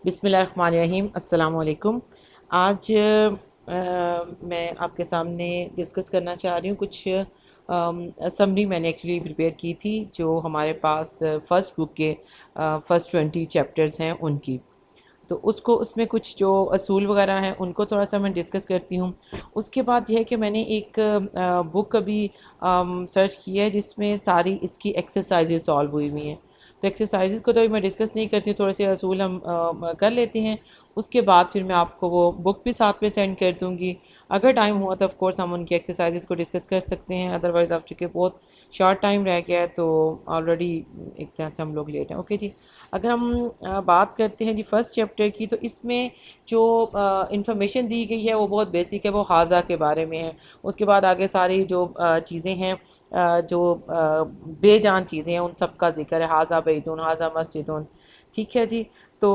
بسم اللہ الرحمن الرحیم، السلام علیکم۔ آج میں آپ کے سامنے ڈسکس کرنا چاہ رہی ہوں کچھ سمری میں نے ایکچولی پریپیئر کی تھی جو ہمارے پاس فرسٹ بک کے فرسٹ 20 چیپٹرز ہیں ان کی، تو اس میں کچھ جو اصول وغیرہ ہیں ان کو تھوڑا سا میں ڈسکس کرتی ہوں۔ اس کے بعد یہ ہے کہ میں نے ایک بک ابھی سرچ کی ہے جس میں ساری اس کی ایکسرسائزز سالو ہوئی ہوئی ہیں، تو ایکسرسائزز کو تو ابھی میں ڈسکس نہیں کرتی ہوں، تھوڑے سے اصول ہم کر لیتے ہیں۔ اس کے بعد پھر میں آپ کو وہ بک بھی ساتھ میں سینڈ کر دوں گی، اگر ٹائم ہوا تو آف کورس ہم ان کی ایکسرسائزز کو ڈسکس کر سکتے ہیں، ادروائز آپ چونکہ بہت شارٹ ٹائم رہ گیا ہے تو آلریڈی ایک طرح سے ہم لوگ لیٹ ہیں۔ اوکے جی، اگر ہم بات کرتے ہیں جی فرسٹ چیپٹر کی، تو اس میں جو انفارمیشن دی گئی ہے وہ بہت بیسک ہے، وہ حاضہ کے بارے میں ہے۔ اس کے بعد آگے ساری جو چیزیں ہیں جو بے جان چیزیں ہیں ان سب کا ذکر ہے، حاضہ بیتون، حاضہ مسجدون، ٹھیک ہے جی۔ تو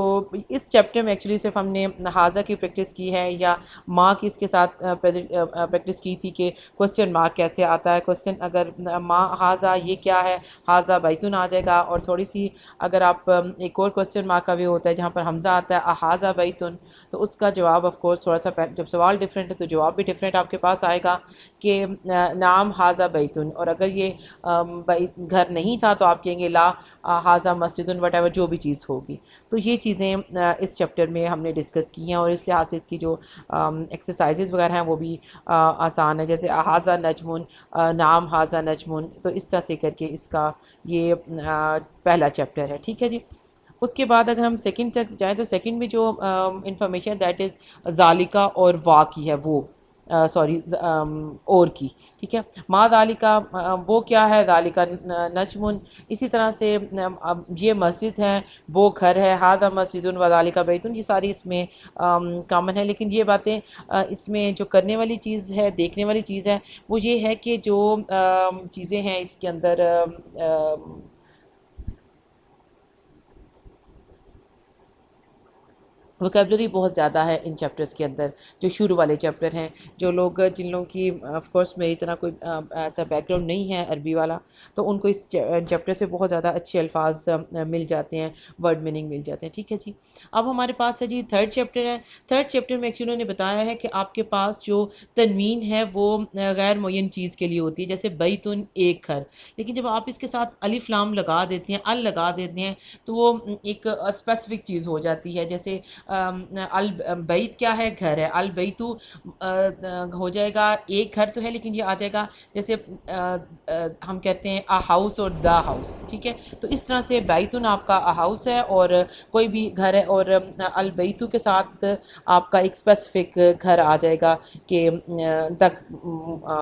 اس چیپٹر میں ایکچولی صرف ہم نے حاضہ کی پریکٹس کی ہے، یا ماں کی اس کے ساتھ پریکٹس کی تھی کہ کوسچن مارک کیسے آتا ہے، کوسچن اگر ماں حاضہ یہ کیا ہے، حاضہ بیتون آ جائے گا، اور تھوڑی سی اگر آپ ایک اور کوسچن مارک کا بھی ہوتا ہے جہاں پر حمزہ آتا ہے احاذہ بیتون، تو اس کا جواب آف کورس تھوڑا سا جب سوال ڈیفرنٹ ہے تو جواب بھی ڈیفرنٹ آپ کے پاس آئے گا کہ نام حاضہ بیتون، اور اگر یہ گھر نہیں تھا تو آپ کہیں گے لا حاضہ مسجدن، وٹ ایور جو بھی چیز ہوگی۔ تو یہ چیزیں اس چیپٹر میں ہم نے ڈسکس کی ہیں، اور اس لحاظ سے اس کی جو ایکسرسائزز وغیرہ ہیں وہ بھی آسان ہے، جیسے حاضہ نجمن، نام حاضہ نجمن، تو اس طرح سے کر کے اس کا یہ پہلا چیپٹر ہے، ٹھیک ہے جی۔ اس کے بعد اگر ہم سیکنڈ تک جائیں تو سیکنڈ میں جو انفارمیشن دیٹ از ذالکہ اور وا کی ہے، وہ سوری اور کی، ٹھیک ہے۔ ما ذالکہ وہ کیا ہے، ذالکہ نجمن، اسی طرح سے یہ مسجد ہے، وہ گھر ہے، ھذا مسجد و ذالکہ بیتن، یہ ساری اس میں کامن ہے، لیکن یہ باتیں اس میں جو کرنے والی چیز ہے، دیکھنے والی چیز ہے، وہ یہ ہے کہ جو چیزیں ہیں اس کے اندر ووکیبلری بہت زیادہ ہے ان چیپٹرز کے اندر، جو شروع والے چیپٹر ہیں۔ جو لوگ جن لوگوں کی آف کورس میری طرح کوئی ایسا بیک گراؤنڈ نہیں ہے عربی والا، تو ان کو اس چیپٹر سے بہت زیادہ اچھے الفاظ مل جاتے ہیں، ورڈ میننگ مل جاتے ہیں، ٹھیک ہے جی۔ اب ہمارے پاس ہے جی تھرڈ چیپٹر ہے۔ تھرڈ چیپٹر میں ایکچولی انہوں نے بتایا ہے کہ آپ کے پاس جو تنوین ہے وہ غیر معین چیز کے لیے ہوتی ہے، جیسے بیتن ایک گھر، لیکن جب آپ اس کے ساتھ الف لام لگا دیتے ہیں، ال لگا دیتے ہیں، تو وہ ایک اسپیسیفک چیز ہو جاتی ہے، جیسے البیت کیا ہے، گھر ہے، البیتو ہو جائے گا ایک گھر تو ہے، لیکن یہ آ جائے گا جیسے ہم کہتے ہیں ا ہاؤس اور دا ہاؤس، ٹھیک ہے۔ تو اس طرح سے بیتن آپ کا ا ہاؤس ہے اور کوئی بھی گھر ہے، اور البیتو کے ساتھ آپ کا ایک اسپیسیفک گھر آ جائے گا کہ تک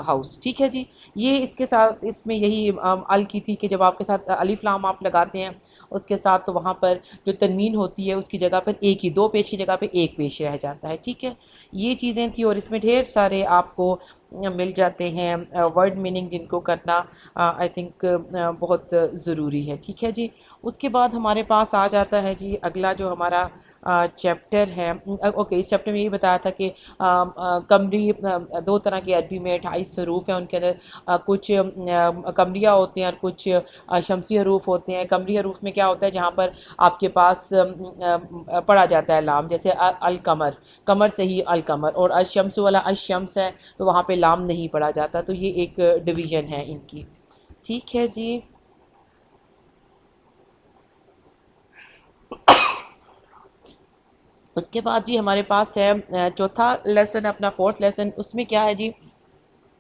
ہاؤس، ٹھیک ہے جی۔ یہ اس کے ساتھ اس میں یہی ال کی تھی کہ جب آپ کے ساتھ الف لام آپ لگاتے ہیں اس کے ساتھ، تو وہاں پر جو تنوین ہوتی ہے اس کی جگہ پر ایک ہی، دو پیش کی جگہ پہ ایک پیش رہ جاتا ہے، ٹھیک ہے۔ یہ چیزیں تھیں، اور اس میں ڈھیر سارے آپ کو مل جاتے ہیں ورڈ میننگ، جن کو کرنا آئی تھنک بہت ضروری ہے، ٹھیک ہے جی۔ اس کے بعد ہمارے پاس آ جاتا ہے جی اگلا جو ہمارا چیپٹر ہے۔ اوکے، اس چیپٹر میں یہی بتایا تھا کہ قمری دو طرح کے عربی میں 28 حروف ہیں، ان کے اندر کچھ قمریہ ہوتے ہیں اور کچھ شمسی حروف ہوتے ہیں۔ قمری حروف میں کیا ہوتا ہے، جہاں پر آپ کے پاس پڑھا جاتا ہے لام، جیسے القمر، قمر سے ہی القمر، اور الشمس والا الشمس ہے تو وہاں پہ لام نہیں پڑھا جاتا، تو یہ ایک ڈویژن ہے ان کی، ٹھیک ہے جی۔ اس کے بعد جی ہمارے پاس ہے چوتھا لیسن، اپنا فورتھ لیسن، اس میں کیا ہے جی،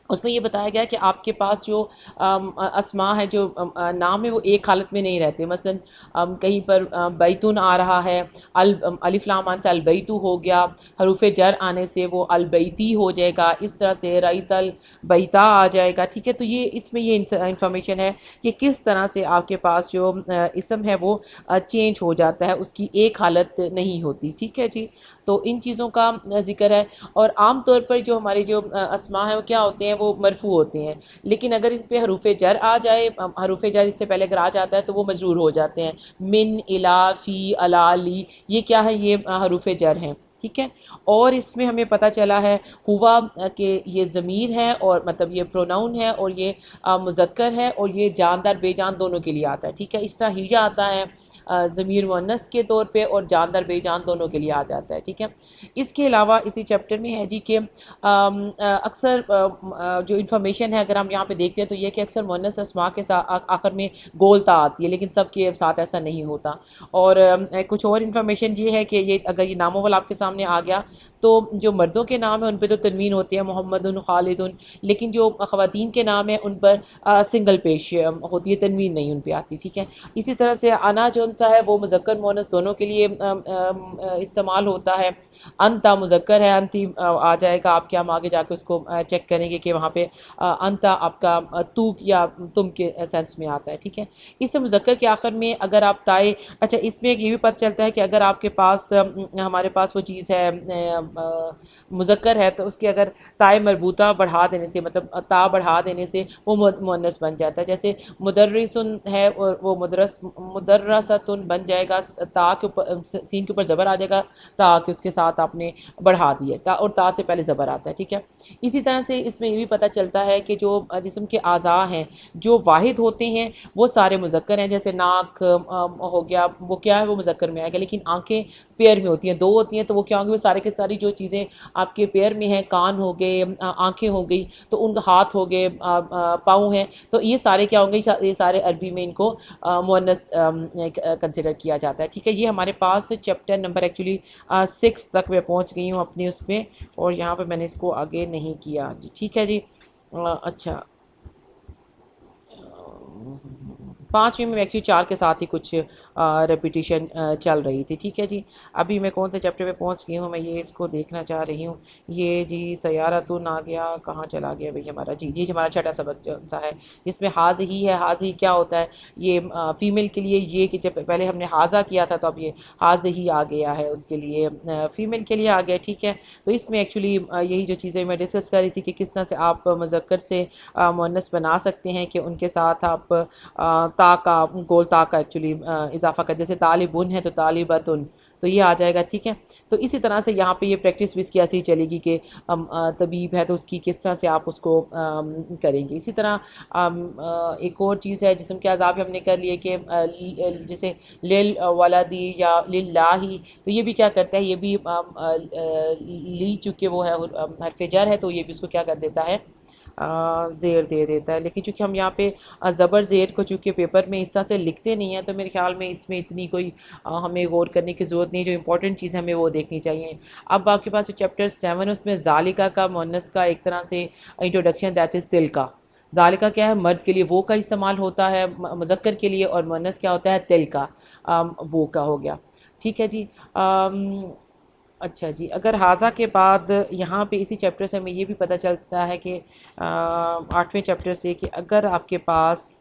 اس میں یہ بتایا گیا کہ آپ کے پاس جو اسماء ہے، جو نام ہے، وہ ایک حالت میں نہیں رہتے۔ مثلا کہیں پر بیتون آ رہا ہے، الف لام آنے سے البیتو ہو گیا، حروف جر آنے سے وہ البیتی ہو جائے گا، اس طرح سے رایت البیتا آ جائے گا، ٹھیک ہے۔ تو یہ اس میں یہ انفارمیشن ہے کہ کس طرح سے آپ کے پاس جو اسم ہے وہ چینج ہو جاتا ہے، اس کی ایک حالت نہیں ہوتی، ٹھیک ہے جی۔ تو ان چیزوں کا ذکر ہے، اور عام طور پر جو ہمارے جو اسماء ہیں وہ کیا ہوتے ہیں، وہ مرفوع ہوتے ہیں، لیکن اگر ان پہ حروف جر آ جائے، حروف جر اس سے پہلے اگر آ جاتا ہے تو وہ مجرور ہو جاتے ہیں، من، الا، فی، علی، لی، یہ کیا ہے، یہ حروف جر ہیں، ٹھیک ہے۔ اور اس میں ہمیں پتہ چلا ہے ہوا کہ یہ ضمیر ہے، اور مطلب یہ پروناؤن ہے، اور یہ مذکر ہے، اور یہ جاندار بے جان دونوں کے لیے آتا ہے، ٹھیک ہے۔ اس طرح ہیجا آتا ہے ضمیر مؤنث کے طور پہ اور جاندار بے جان دونوں کے لیے آ جاتا ہے، ٹھیک ہے۔ اس کے علاوہ اسی چیپٹر میں ہے جی کہ اکثر جو انفارمیشن ہے اگر ہم یہاں پہ دیکھتے ہیں تو یہ کہ اکثر مؤنث اسماء کے ساتھ آخر میں گول تا آتی ہے، لیکن سب کے ساتھ ایسا نہیں ہوتا۔ اور کچھ اور انفارمیشن یہ ہے کہ یہ اگر یہ ناموں والا آپ کے سامنے آ گیا تو جو مردوں کے نام ہیں ان پہ تو تنوین ہوتی ہے، محمد، خالد، لیکن جو خواتین کے نام ہیں ان پر سنگل پیش ہوتی ہے، تنوین نہیں ان پہ آتی، ٹھیک ہے۔ اسی طرح سے انا جو سا ہے وہ مذکر مؤنث دونوں کے لیے استعمال ہوتا ہے۔ انتا مذکر ہے، انتی آ جائے گا آپ کے، ہم آگے جا کے اس کو چیک کریں گے کہ وہاں پہ انتا آپ کا تو یا تم کے سینس میں آتا ہے، ٹھیک ہے۔ اس سے مذکر کے آخر میں اگر آپ تائے، اچھا اس میں یہ بھی پتہ چلتا ہے کہ اگر آپ کے پاس ہمارے پاس وہ چیز ہے مذکر ہے تو اس کی اگر تائے مربوطہ بڑھا دینے سے، مطلب تا بڑھا دینے سے وہ مؤنث بن جاتا ہے۔ جیسے مدرسن ہے اور وہ مدرستن بن جائے گا، تا کے اوپر سین کے اوپر زبر آ جائے گا، تا کہ اس کے ساتھ آپ نے بڑھا دیا، تا اور تا سے پہلے زبر آتا ہے، ٹھیک ہے۔ اسی طرح سے اس میں یہ بھی پتہ چلتا ہے کہ جو جسم کے اعضاء ہیں جو واحد ہوتے ہیں وہ سارے مذکر ہیں، جیسے ناک ہو گیا، وہ کیا ہے وہ مذکر میں آئے گا، لیکن آنکھیں پیر میں ہوتی ہیں، دو ہوتی ہیں تو وہ کیا ہوں گے، وہ سارے کے ساری جو چیزیں آپ کے پیر میں ہیں، کان ہو گئے، آنکھیں ہو گئی، تو ان کا ہاتھ ہو گئے، پاؤں ہیں، تو یہ سارے کیا ہوں گے، یہ سارے عربی میں ان کو مؤنث کنسیڈر کیا جاتا ہے، ٹھیک ہے۔ یہ ہمارے پاس چیپٹر نمبر ایکچولی 6 تک میں پہنچ گئی ہوں اپنے اس میں، اور یہاں پہ میں نے اس کو آگے نہیں کیا جی، ٹھیک ہے جی۔ اچھا 5ویں میں ایکچولی 4 کے ساتھ ہی کچھ ریپیٹیشن چل رہی تھی، ٹھیک ہے جی۔ ابھی میں کون سے چیپٹر میں پہنچ گئی ہوں، میں یہ اس کو دیکھنا چاہ رہی ہوں۔ یہ جی سیارتن آ گیا، کہاں چلا گیا بھئی ہمارا، جی یہ ہمارا چھٹا سبق جو سا ہے، جس میں حاض ہی ہے۔ حاض ہی کیا ہوتا ہے، یہ فیمیل کے لیے، یہ کہ جب پہلے ہم نے حاضہ کیا تھا تو اب یہ حاض ہی آ گیا ہے، اس کے لیے فیمیل کے لیے آ گیا، ٹھیک ہے۔ تو اس میں ایکچولی یہی جو چیزیں میں ڈسکس کر رہی تھی کہ کس طرح سے آپ مذکر سے مؤنث بنا سکتے ہیں، کہ ان کے ساتھ آپ تا کا، گول تا کا ایکچولی اضافہ کر، جیسے طالبن ہے تو طالبتن، تو یہ آ جائے گا، ٹھیک ہے۔ تو اسی طرح سے یہاں پہ یہ پریکٹس بھی اس کی ایسی ہی چلے گی کہ طبیب ہے تو اس کی کس طرح سے آپ اس کو کریں گے۔ اسی طرح ایک اور چیز ہے جسم کے اعضاء بھی ہم نے کر لیے کہ جیسے لل ولدی یا للہ، تو یہ بھی کیا کرتا ہے، یہ بھی لی چونکہ وہ ہے حرف جر ہے تو یہ بھی اس کو کیا کر دیتا ہے، زیر دے دیتا ہے۔ لیکن چونکہ ہم یہاں پہ زبر زیر کو چونکہ پیپر میں اس طرح سے لکھتے نہیں ہیں تو میرے خیال میں اس میں اتنی کوئی ہمیں غور کرنے کی ضرورت نہیں، جو امپورٹنٹ چیز ہمیں وہ دیکھنی چاہیے۔ اب آپ کے پاس جو چیپٹر 7 اس میں ذالکہ کا مؤنث کا ایک طرح سے انٹروڈکشن، دیٹ از تلکا۔ ذالکہ کیا ہے، مرد کے لیے وہ کا استعمال ہوتا ہے مذکر کے لیے، اور مؤنث کیا ہوتا ہے، تلکا، وہ کا ہو گیا، ٹھیک ہے جی۔ اچھا جی، اگر حاضہ کے بعد یہاں پہ اسی چیپٹر سے ہمیں یہ بھی پتہ چلتا ہے کہ 8ویں چیپٹر سے کہ اگر آپ کے پاس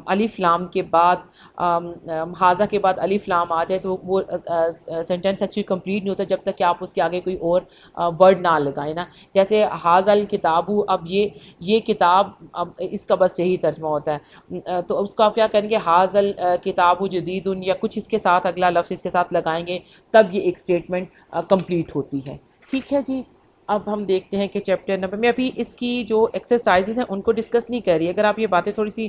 الف لام کے بعد حاضہ کے بعد الف لام آ جائے تو وہ سینٹینس ایکچولی کمپلیٹ نہیں ہوتا جب تک کہ آپ اس کے آگے کوئی اور ورڈ نہ لگائیں نا۔ جیسے حاضہ الکتاب، اب یہ کتاب، اب اس کا بس یہی ترجمہ ہوتا ہے، تو اس کو آپ کیا کریں گے، حاضہ الکتاب جدید، یا کچھ اس کے ساتھ اگلا لفظ اس کے ساتھ لگائیں گے، تب یہ ایک اسٹیٹمنٹ کمپلیٹ ہوتی ہے، ٹھیک ہے جی۔ اب ہم دیکھتے ہیں کہ چیپٹر نمبر میں ابھی اس کی جو ایکسرسائزز ہیں ان کو ڈسکس نہیں کر رہی، اگر آپ یہ باتیں تھوڑی سی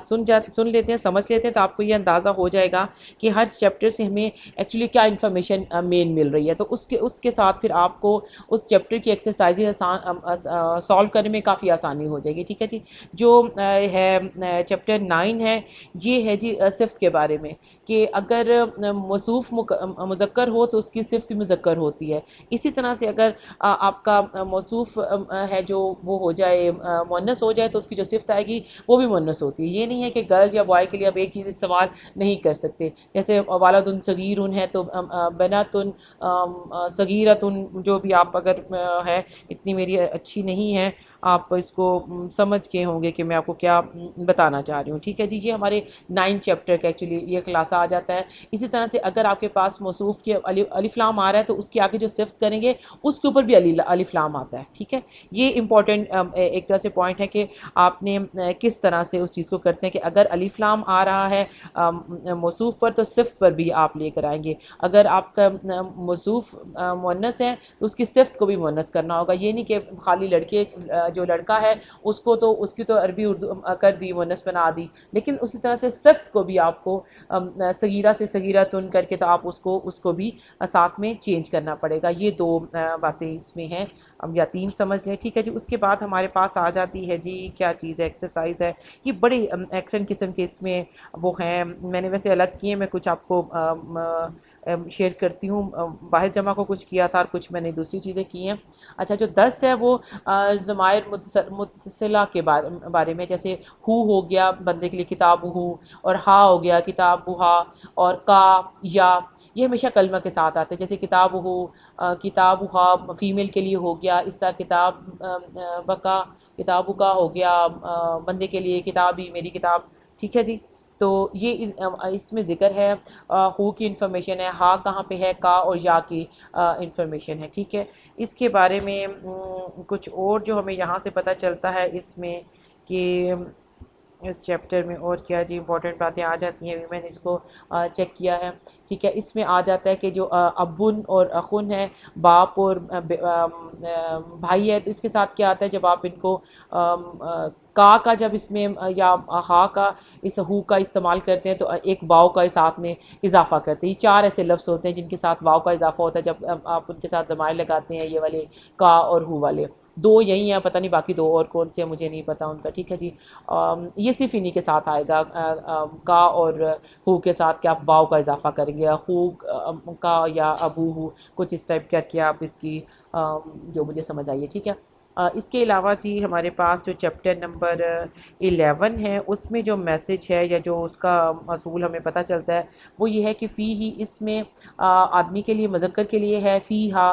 سن لیتے ہیں، سمجھ لیتے ہیں تو آپ کو یہ اندازہ ہو جائے گا کہ ہر چیپٹر سے ہمیں ایکچولی کیا انفارمیشن مین مل رہی ہے، تو اس کے ساتھ پھر آپ کو اس چیپٹر کی ایکسرسائزز سالو کرنے میں کافی آسانی ہو جائے گی، ٹھیک ہے جی۔ جو ہے چیپٹر 9 ہے، یہ ہے جی صفت کے بارے میں، کہ اگر موصوف مذکر ہو تو اس کی صفت مذکر ہوتی ہے، اسی طرح سے اگر آپ کا موصوف ہے جو وہ ہو جائے مؤنث ہو جائے تو اس کی جو صفت آئے گی وہ بھی مؤنث ہوتی ہے۔ یہ نہیں ہے کہ گرل یا بوائے کے لیے اب ایک چیز استعمال نہیں کر سکتے، جیسے والد صغیر ہے تو بنات صغیرۃ، جو بھی آپ اگر ہے، اتنی میری اچھی نہیں ہے، آپ اس کو سمجھ کے ہوں گے کہ میں آپ کو کیا بتانا چاہ رہی ہوں، ٹھیک ہے جی۔ یہ ہمارے 9 چیپٹر کا ایکچولی یہ خلاصہ آ جاتا ہے۔ اسی طرح سے اگر آپ کے پاس موصوف کے الف لام آ رہا ہے تو اس کے آگے جو صفت کریں گے اس کے اوپر بھی الف لام آتا ہے، ٹھیک ہے۔ یہ امپورٹنٹ ایک طرح سے پوائنٹ ہے کہ آپ نے کس طرح سے اس چیز کو کرتے ہیں، کہ اگر الف لام آ رہا ہے موصوف پر تو صفت پر بھی آپ لے کر آئیں گے، اگر آپ کا موصوف مؤنث ہے تو اس کی صفت کو بھی مؤنث کرنا ہوگا۔ یہ نہیں کہ خالی لڑکے جو لڑکا ہے اس کو تو اس کی تو عربی اردو کر دی، مؤنث بنا دی، لیکن اسی طرح سے سخت کو بھی آپ کو صغیرہ سے صغیرۃن کر کے تو آپ اس کو بھی ساتھ میں چینج کرنا پڑے گا۔ یہ دو باتیں اس میں ہیں، یا تین سمجھ لیں، ٹھیک ہے جی۔ اس کے بعد ہمارے پاس آ جاتی ہے جی کیا چیز ہے، ایکسرسائز ہے۔ یہ بڑے ایکسن قسم کے اس میں وہ ہیں، میں نے ویسے الگ کیے، میں کچھ آپ کو شیئر کرتی ہوں۔ واحد جمع کو کچھ کیا تھا اور کچھ میں نے دوسری چیزیں کی ہیں۔ اچھا جو 10 ہے وہ ضمائر متصلہ کے بارے میں، جیسے ہو گیا بندے کے لیے کتاب ہو، اور ہا ہو گیا کتاب ہا، اور کا یا یہ ہمیشہ کلمہ کے ساتھ آتے ہیں، جیسے کتاب ہو کتاب ہا فیمیل کے لیے ہو گیا، اس طرح کتاب بکا کتاب کا ہو گیا بندے کے لیے کتاب ہی میری کتاب، ٹھیک ہے جی۔ تو یہ اس میں ذکر ہے ہو کی انفارمیشن ہے، ہا کہاں پہ ہے، کا اور یا کی انفارمیشن ہے، ٹھیک ہے۔ اس کے بارے میں کچھ اور جو ہمیں یہاں سے پتہ چلتا ہے اس میں کہ اس چیپٹر میں اور کیا جی امپورٹنٹ باتیں آ جاتی ہیں، ابھی میں نے اس کو چیک کیا ہے، ٹھیک ہے۔ اس میں آ جاتا ہے کہ جو ابن اور اخن ہے، باپ اور بھائی ہے، تو اس کے ساتھ کیا آتا ہے جب آپ ان کو کا جب اس میں یا ہا کا اس ہو کا استعمال کرتے ہیں تو ایک واو کا ساتھ میں اضافہ کرتے ہیں۔ یہ 4 ایسے لفظ ہوتے ہیں جن کے ساتھ واو کا اضافہ ہوتا ہے جب آپ ان کے ساتھ ضمائر لگاتے ہیں، یہ والے کا اور ہو والے دو یہی ہیں، پتہ نہیں باقی دو اور کون سے ہیں مجھے نہیں پتا ان کا، ٹھیک ہے جی۔ یہ صرف انہی کے ساتھ آئے گا، کا اور ہو کے ساتھ کہ آپ واو کا اضافہ کریں گے، ہو کا یا ابو ہو کچھ اس ٹائپ کر کے آپ اس کی جو مجھے سمجھ آئیے، ٹھیک ہے۔ اس کے علاوہ جی ہمارے پاس جو چیپٹر نمبر 11 ہے اس میں جو میسج ہے یا جو اس کا اصول ہمیں پتہ چلتا ہے وہ یہ ہے کہ فی ہی اس میں آدمی کے لیے مذکر کے لیے ہے، فی ہا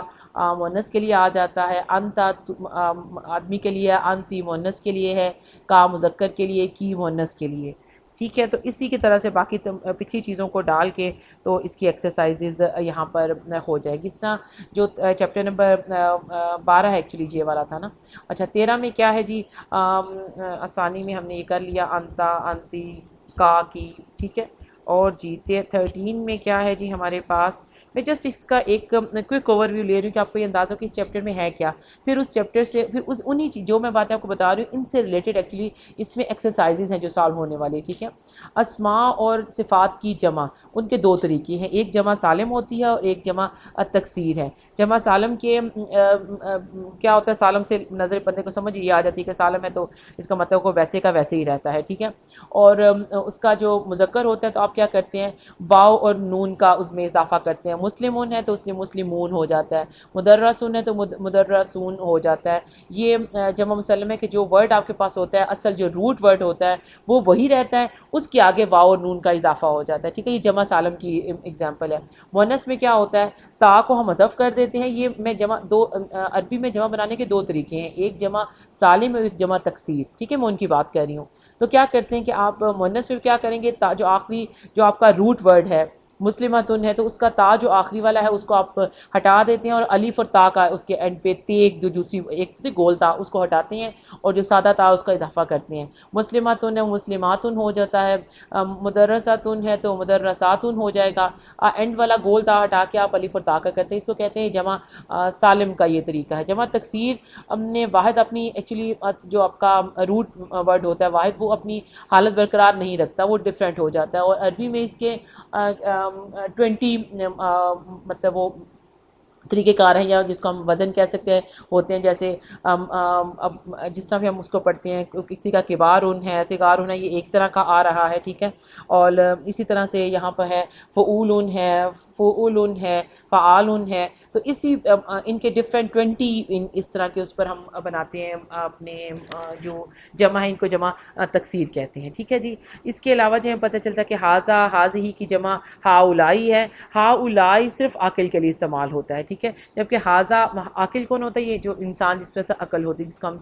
مؤنث کے لیے آ جاتا ہے، انت آدمی کے لیے، انتی مؤنث کے لیے ہے، کا مذکر کے لیے، کی مؤنث کے لیے، ٹھیک ہے۔ تو اسی کی طرح سے باقی پچھلی چیزوں کو ڈال کے تو اس کی ایکسرسائزز یہاں پر ہو جائے گی۔ اس طرح جو چیپٹر نمبر 12 ہے ایکچولی یہ والا تھا نا، اچھا 13 میں کیا ہے جی، آسانی میں ہم نے یہ کر لیا انتا انتی کا کی، ٹھیک ہے۔ اور جی 13 میں کیا ہے جی ہمارے پاس، میں جسٹ اس کا ایک کوئک اوور ویو لے رہی ہوں کہ آپ کو یہ اندازہ ہو کہ اس چیپٹر میں ہے کیا، پھر اس چیپٹر سے پھر انہی جو میں باتیں آپ کو بتا رہی ہوں ان سے ریلیٹڈ ایکچولی اس میں ایکسرسائزز ہیں جو سالو ہونے والی، ٹھیک ہے۔ اسماء اور صفات کی جمع ان کے 2 طریقے ہیں، ایک جمع سالم ہوتی ہے اور ایک جمع تکسیر ہے۔ جمع سالم کے کیا ہوتا ہے، سالم سے نظر بندے کو سمجھ یہ آ جاتی ہے کہ سالم ہے تو اس کا مطلب کو ویسے کا ویسے ہی رہتا ہے، ٹھیک ہے۔ اور اس کا جو مذکر ہوتا ہے تو آپ کیا کرتے ہیں، واو اور نون کا اس میں اضافہ کرتے ہیں، مسلمون ہے تو اس میں مسلمون ہو جاتا ہے، مدرسون ہے تو مدرسون ہو جاتا ہے۔ یہ جمع مسلم ہے کہ جو ورڈ آپ کے پاس ہوتا ہے اصل جو روٹ ورڈ ہوتا ہے وہ وہی رہتا ہے، اس کے آگے واو اور نون کا اضافہ ہو جاتا ہے، ٹھیک ہے۔ یہ جمع سالم کی ایگزامپل ہے۔ مؤنث میں کیا ہوتا ہے، تا کو ہم حذف کر دیتے ہیں، یہ میں عربی میں جمع بنانے کے 2 طریقے ہیں، ایک جمع سالم اور ایک جمع تکسیر، ٹھیک ہے، میں ان کی بات کر رہی ہوں۔ تو کیا کرتے ہیں کہ آپ مؤنث میں کیا کریں گے، تا جو آخری جو آپ کا روٹ ورڈ ہے مسلمتن ہے تو اس کا تا جو آخری والا ہے اس کو آپ ہٹا دیتے ہیں، اور الف اور تا کا اس کے اینڈ پہ جو دوسری ایک گول تا اس کو ہٹاتے ہیں اور جو سادہ تا اس کا اضافہ کرتے ہیں۔ مسلمتن ہے مسلماتن ہو جاتا ہے، مدرساتن ہے تو مدرساتن ہو جائے گا، اینڈ والا گول تا ہٹا کے آپ الف اور تا کا کرتے ہیں، اس کو کہتے ہیں جمع سالم کا یہ طریقہ ہے۔ جمع تکسیر نے واحد اپنی ایکچولی جو آپ کا روٹ ورڈ ہوتا ہے واحد وہ اپنی حالت برقرار نہیں رکھتا، وہ ڈیفرنٹ ہو جاتا ہے، اور عربی میں اس کے 20 مطلب وہ طریقہ کار ہیں، یا جس کو ہم وزن کہہ سکتے ہیں ہوتے ہیں، جیسے جس طرح بھی ہم اس کو پڑھتے ہیں، کسی کا کبارن ہے صغارن ہے، یہ ایک طرح کا آ رہا ہے، ٹھیک ہے۔ اور اسی طرح سے یہاں پر ہے فعولن ہے، فعولن ہے، فعالن ہے، تو اسی ان کے ڈفرینٹ 20 اس طرح کے اس پر ہم بناتے ہیں اپنے جو جمع ہے، ان کو جمع تکسیر کہتے ہیں، ٹھیک ہے جی۔ اس کے علاوہ جو ہمیں پتہ چلتا ہے کہ حاذا حاذہی کی جمع ہاؤلائی ہے، ہاؤلائی صرف عاقل کے لیے استعمال ہوتا ہے، ٹھیک ہے، جبکہ حاذا عاقل کون ہوتا ہے، یہ جو انسان جس پہ سے عقل ہوتی ہے جس کو ہم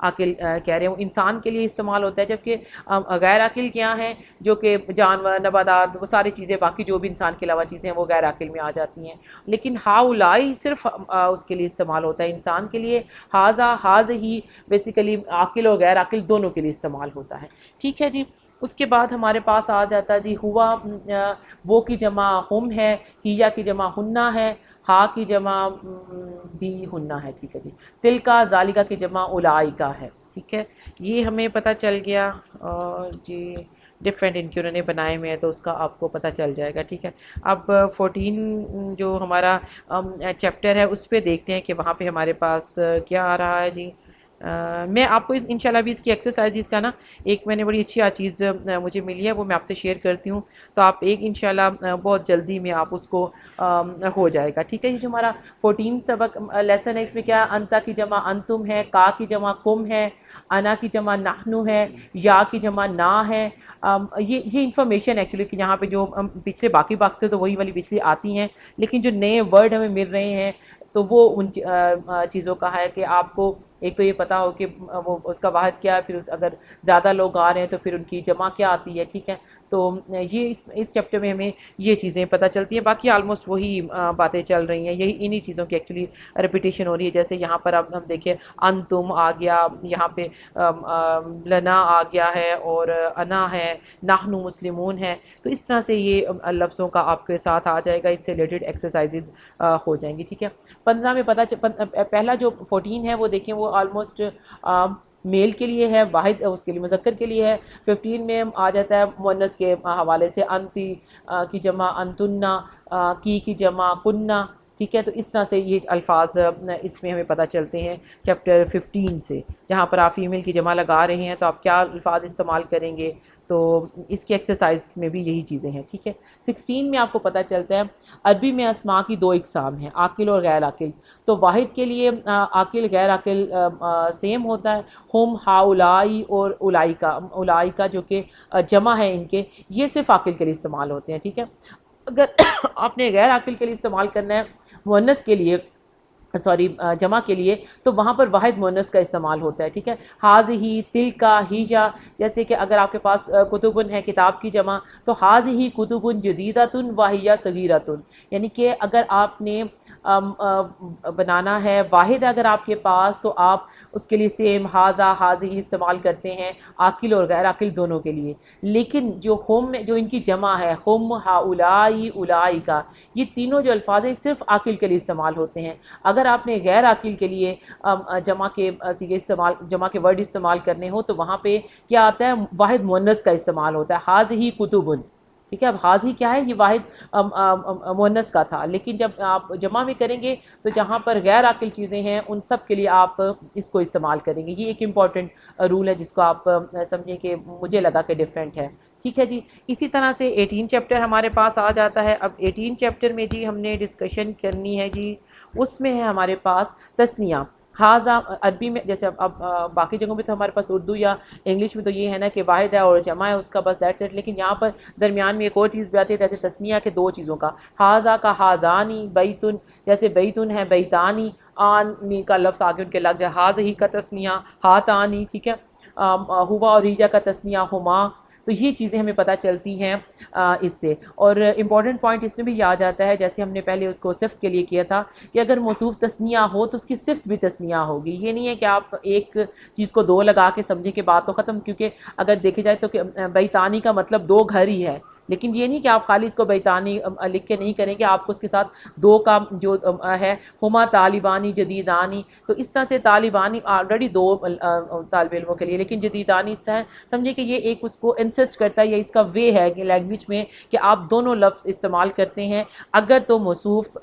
عاقل کہہ رہے ہیں وہ انسان کے لیے استعمال ہوتا ہے، جبکہ غیر عاقل کیا ہیں جو کہ جانور نباتات وہ ساری چیزیں باقی جو بھی انسان کے علاوہ چیزیں ہیں وہ غیر عاقل میں آ جاتی ہیں، لیکن ہاؤلائی صرف اس کے لیے استعمال ہوتا ہے انسان کے لیے، حاذا حاذہی بیسیکلی عاقل اور غیر عاقل دونوں کے لیے استعمال ہوتا ہے، ٹھیک ہے جی۔ اس کے بعد ہمارے پاس آ جاتا ہے جی ہوا وہ کی جمع ہم ہے، ہیا کی جمع ہنہ ہے، ہا کی جمع بھی ہننا ہے، ٹھیک ہے جی. تلکا ذالکا کی جمع اولائکا ہے، ٹھیک ہے. یہ ہمیں پتہ چل گیا. اور جی ڈفرینٹ ان کے انہوں نے بنائے ہوئے ہیں تو اس کا آپ کو پتہ چل جائے گا، ٹھیک ہے. اب 14 جو ہمارا چیپٹر ہے اس پہ دیکھتے ہیں کہ وہاں پہ ہمارے پاس کیا آ رہا ہے جی. میں آپ کو انشاءاللہ بھی اس کی ایکسرسائزز کا نا ایک میں نے بڑی اچھی چیز مجھے ملی ہے، وہ میں آپ سے شیئر کرتی ہوں. تو آپ ایک انشاءاللہ بہت جلدی میں آپ اس کو ہو جائے گا، ٹھیک ہے. یہ جو ہمارا 14 سبق لیسن ہے اس میں کیا انتا کی جمع انتم ہے، کا کی جمع کم ہے، انا کی جمع نحنو ہے، یا کی جمع نا ہے. یہ انفارمیشن ایکچولی کہ یہاں پہ جو پچھلے باقی باتیں تو وہی والی پچھلی آتی ہیں، لیکن جو نئے ورڈ ہمیں مل رہے ہیں تو وہ ان چیزوں کا ہے کہ آپ کو ایک تو یہ پتا ہو کہ وہ اس کا واحد کیا ہے، پھر اگر زیادہ لوگ آ رہے ہیں تو پھر ان کی جمع کیا آتی ہے، ٹھیک ہے. تو یہ اس چیپٹر میں ہمیں یہ چیزیں پتہ چلتی ہیں. باقی آلموسٹ وہی باتیں چل رہی ہیں، یہی انہی چیزوں کی ایکچولی ریپیٹیشن ہو رہی ہے. جیسے یہاں پر اب ہم دیکھیں انتم آ گیا، یہاں پہ لنا آ گیا ہے، اور انا ہے، نحنو مسلمون ہے. تو اس طرح سے یہ لفظوں کا آپ کے ساتھ آ جائے گا، اس سے ریلیٹڈ ایکسرسائزز ہو جائیں گی، ٹھیک ہے. 15 میں پہلا جو 14 ہے وہ دیکھیں وہ آلموسٹ میل کے لیے ہے، واحد اس کے لیے مذکر کے لیے ہے. 15 میں آ جاتا ہے مؤنث کے حوالے سے انتی کی جمع انتنا، کی جمع کننا، ٹھیک ہے. تو اس طرح سے یہ الفاظ اس میں ہمیں پتہ چلتے ہیں چیپٹر 15 سے. جہاں پر آپ فیمیل کی جمع لگا رہے ہیں تو آپ کیا الفاظ استعمال کریں گے، تو اس کی ایکسرسائز میں بھی یہی چیزیں ہیں، ٹھیک ہے. 16 میں آپ کو پتہ چلتا ہے عربی میں اسماء کی 2 اقسام ہیں، عاقل اور غیر عاقل. تو واحد کے لیے عاقل غیر عاقل سیم ہوتا ہے. ہم ہاؤلائی اور اولائکا جو کہ جمع ہے ان کے، یہ صرف عاقل کے لیے استعمال ہوتے ہیں، ٹھیک ہے. اگر آپ نے غیر عاقل کے لیے استعمال کرنا ہے مؤنث کے لیے، جمع کے لیے، تو وہاں پر واحد مؤنث کا استعمال ہوتا ہے، ٹھیک ہے. حاذہی تلکا ہیجا، جیسے کہ اگر آپ کے پاس کتبن ہے کتاب کی جمع، تو حاذہی کتبن جدیدۃ وہی صغیرۃ. یعنی کہ اگر آپ نے بنانا ہے واحد اگر آپ کے پاس، تو آپ اس کے لیے سیم حاذا حاذہی استعمال کرتے ہیں عاقل اور غیر عاقل دونوں کے لیے. لیکن جو جو ان کی جمع ہے، ہم ہاؤلائی اولائکا، یہ تینوں جو الفاظ ہیں صرف عاقل کے لیے استعمال ہوتے ہیں. اگر آپ نے غیر عاقل کے لیے جمع کے صیغے استعمال، جمع کے ورڈ استعمال کرنے ہو، تو وہاں پہ کیا آتا ہے واحد مؤنث کا استعمال ہوتا ہے، حاذہی کتبن، ٹھیک ہے. اب حاذی کیا ہے، یہ واحد مؤنث کا تھا، لیکن جب آپ جمع میں کریں گے تو جہاں پر غیر عاقل چیزیں ہیں ان سب کے لیے آپ اس کو استعمال کریں گے. یہ ایک امپورٹنٹ رول ہے جس کو آپ سمجھیں کہ مجھے لگا کہ ڈیفرنٹ ہے، ٹھیک ہے جی. اسی طرح سے 18 چیپٹر ہمارے پاس آ جاتا ہے. اب 18 چیپٹر میں جی ہم نے ڈسکشن کرنی ہے جی، اس میں ہے ہمارے پاس تثنیہ. حاذا عربی میں جیسے اب باقی جگہوں میں تو ہمارے پاس اردو یا انگلش میں تو یہ ہے نا کہ واحد ہے اور جمع ہے اس کا، بس دیٹس اٹ. لیکن یہاں پر درمیان میں ایک اور چیز بھی آتی ہے، جیسے تثنیہ کے 2 چیزوں کا. حاذا کا حاذانی بیتن، جیسے بیتن ہے بیتانی، آنی کا لفظ آگے ان کے لگ جائے، حاذہی کا تثنیہ ہاتانی، ٹھیک ہے. ہوا اور ریجا کا تثنیہ ہما. تو یہ چیزیں ہمیں پتہ چلتی ہیں اس سے. اور امپورٹنٹ پوائنٹ اس میں بھی یہ آ جاتا ہے، جیسے ہم نے پہلے اس کو صفت کے لیے کیا تھا کہ اگر موصوف تثنیہ ہو تو اس کی صفت بھی تثنیہ ہوگی. یہ نہیں ہے کہ آپ ایک چیز کو 2 لگا کے سمجھیں کہ بات تو ختم، کیونکہ اگر دیکھے جائے تو بیتانی کا مطلب 2 گھر ہی ہے. لیکن یہ نہیں کہ آپ خالی اس کو بیتانی لکھ کے نہیں کریں گے، آپ کو اس کے ساتھ 2 کا جو ہے ہما طالبانی جدیدانی. تو اس طرح سے طالبانی آلریڈی 2 طالب علموں کے لیے، لیکن جدیدانی اس طرح سمجھے کہ یہ ایک اس کو انسسٹ کرتا ہے، یا اس کا وے ہے کہ لینگویج میں کہ آپ دونوں لفظ استعمال کرتے ہیں. اگر تو موصوف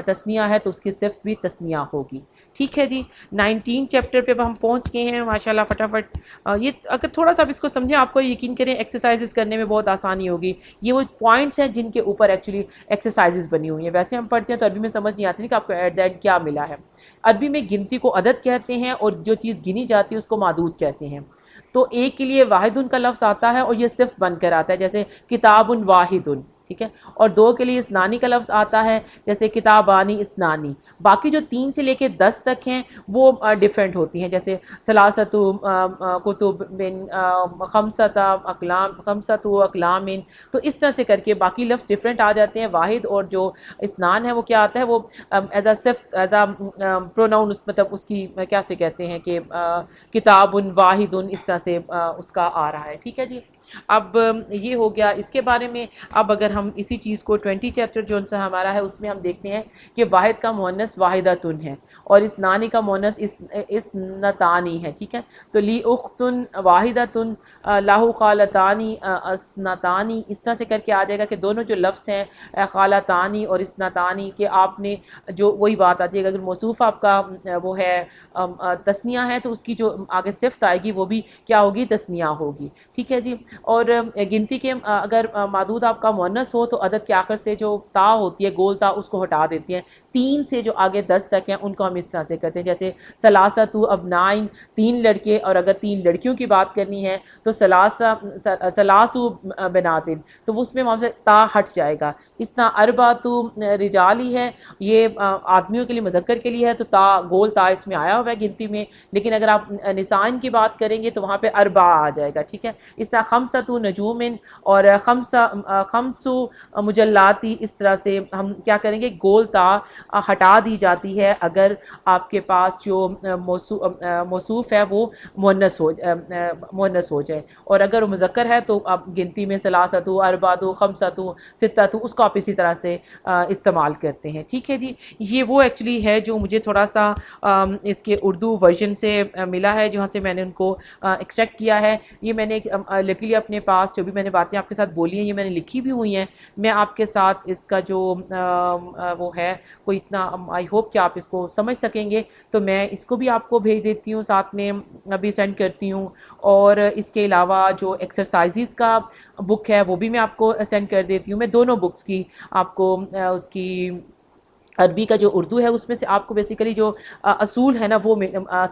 تثنیہ ہے تو اس کی صفت بھی تثنیہ ہوگی، ٹھیک ہے جی. 19 چیپٹر پہ ہم پہنچ گئے ہیں ماشاءاللہ فٹافٹ. یہ اگر تھوڑا سا اس کو سمجھیں آپ کو یقین کریں ایکسرسائزز کرنے میں بہت آسانی ہوگی. یہ وہ پوائنٹس ہیں جن کے اوپر ایکچولی ایکسرسائزز بنی ہوئی ہیں. ویسے ہم پڑھتے ہیں تو عربی میں سمجھ نہیں آتی کہ آپ کو ایٹ دیٹ کیا ملا ہے. عربی میں گنتی کو عدد کہتے ہیں، اور جو چیز گنی جاتی ہے اس کو معدود کہتے ہیں. تو ایک کے لیے واحد کا لفظ آتا ہے اور یہ صفت بن کر آتا ہے، جیسے کتاب واحد، ٹھیک ہے. اور 2 کے لیے اسنانی کا لفظ آتا ہے، جیسے کتابانی اسنانی. باقی جو 3 سے لے کے 10 تک ہیں وہ ڈیفرنٹ ہوتی ہیں، جیسے ثلاثۃ کتب من خمسۃ اقلام، خمسۃ اقلام. تو اس طرح سے کر کے باقی لفظ ڈیفرنٹ آ جاتے ہیں. واحد اور جو اسنان ہے وہ کیا آتا ہے، وہ ایز اے صفت، ایز اے پروناؤن، مطلب اس کی کیا سے کہتے ہیں کہ کتاب واحد، اس طرح سے اس کا آ رہا ہے، ٹھیک ہے جی. اب یہ ہو گیا اس کے بارے میں. اب اگر ہم اسی چیز کو 20 چیپٹر جو سا ہمارا ہے اس میں ہم دیکھتے ہیں کہ واحد کا مؤنث واحدۃن ہے اور اس نانی کا مؤنث اس نتانی ہے. ٹھیک ہے, تو لی اختن واحدۃن لاہو خالتانی اسنتانی, اس طرح سے کر کے آ جائے گا کہ دونوں جو لفظ ہیں خالتانی اور اسنتانی کے آپ نے جو وہی بات آ جائے گا. اگر موصوف آپ کا وہ ہے تثنیہ ہے تو اس کی جو آگے صفت آئے گی وہ بھی کیا ہوگی, تثنیہ ہوگی. ٹھیک ہے جی. اور گنتی کے اگر معدود آپ کا مؤنث ہو تو عدد کے آخر سے جو تا ہوتی ہے گول تا اس کو ہٹا دیتی ہیں. 3 سے جو آگے 10 تک ہیں ان کو ہم اس طرح سے کرتے ہیں, جیسے ثلاثۃ ابنائن 3 لڑکے, اور اگر 3 لڑکیوں کی بات کرنی ہے تو ثلاث بناتن, تو اس میں وہاں سے تا ہٹ جائے گا. اس طرح اربعۃ رجالی ہے, یہ آدمیوں کے لیے مذکر کے لیے ہے تو تا گول تا اس میں آیا ہوا ہے گنتی میں, لیکن اگر آپ نسائن کی بات کریں گے تو وہاں پہ اربعہ آ جائے گا. ٹھیک ہے, اس طرح خمسۃ نجوم اور خمس مجلاتی, اس طرح سے ہم کیا کریں گے, گول تا ہٹا دی جاتی ہے اگر آپ کے پاس جو موصوف ہے وہ مؤنث ہو جائے, اور اگر وہ مذکر ہے تو آپ گنتی میں ثلاثۃ اربعۃ خمسۃ ستۃ اس کو آپ اسی طرح سے استعمال کرتے ہیں. ٹھیک ہے جی. یہ وہ ایکچولی ہے جو مجھے تھوڑا سا اس کے اردو ورژن سے ملا ہے, جہاں سے میں نے ان کو ایکسٹریکٹ کیا ہے. یہ میں نے لکیلی اپنے پاس جو بھی میں نے باتیں آپ کے ساتھ بولی ہیں یہ میں نے لکھی بھی ہوئی ہیں. میں آپ کے ساتھ اس کا جو وہ ہے کوئی اتنا آئی ہوپ کہ آپ اس کو سمجھ سکیں گے, تو میں اس کو بھی آپ کو بھیج دیتی ہوں, ساتھ میں ابھی سینڈ کرتی ہوں. اور اس کے علاوہ جو ایکسرسائزز کا بک ہے وہ بھی میں آپ کو سینڈ کر دیتی ہوں. میں دونوں بکس کی آپ کو اس کی عربی کا جو اردو ہے اس میں سے آپ کو بیسیکلی جو اصول ہے نا وہ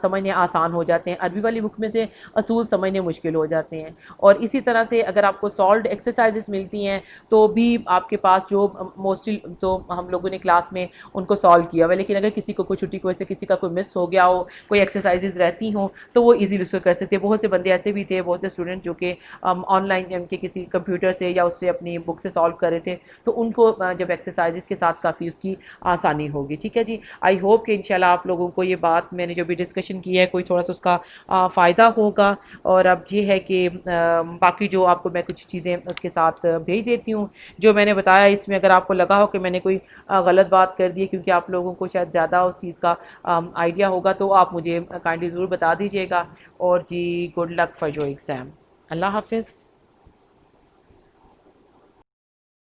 سمجھنے آسان ہو جاتے ہیں, عربی والی بک میں سے اصول سمجھنے مشکل ہو جاتے ہیں. اور اسی طرح سے اگر آپ کو سالوڈ ایکسرسائزز ملتی ہیں تو بھی آپ کے پاس جو موسٹلی تو ہم لوگوں نے کلاس میں ان کو سالو کیا ہوا ہے, لیکن اگر کسی کو کوئی چھٹی کی وجہ سے کسی کا کوئی مس ہو گیا ہو, کوئی ایکسرسائزز رہتی ہوں تو وہ ایزیلی اس کو کر سکتے ہیں. بہت سے بندے ایسے بھی تھے, بہت سے اسٹوڈنٹ جو کہ آن لائن ان کے کسی کمپیوٹر سے یا اس سے اپنی بک سے سالو کر رہے تھے, تو ان کو جب ایکسرسائزز کے ساتھ کافی اس کی آسانی ہوگی. ٹھیک ہے جی. آئی ہوپ کہ انشاءاللہ آپ لوگوں کو یہ بات میں نے جو بھی ڈسکشن کی ہے کوئی تھوڑا سا اس کا فائدہ ہوگا. اور اب یہ ہے کہ باقی جو آپ کو میں کچھ چیزیں اس کے ساتھ بھیج دیتی ہوں جو میں نے بتایا. اس میں اگر آپ کو لگا ہو کہ میں نے کوئی غلط بات کر دی کیونکہ آپ لوگوں کو شاید زیادہ اس چیز کا آئیڈیا ہوگا تو آپ مجھے کائنڈلی ضرور بتا دیجیے گا. اور جی good luck for your exam. اللہ حافظ.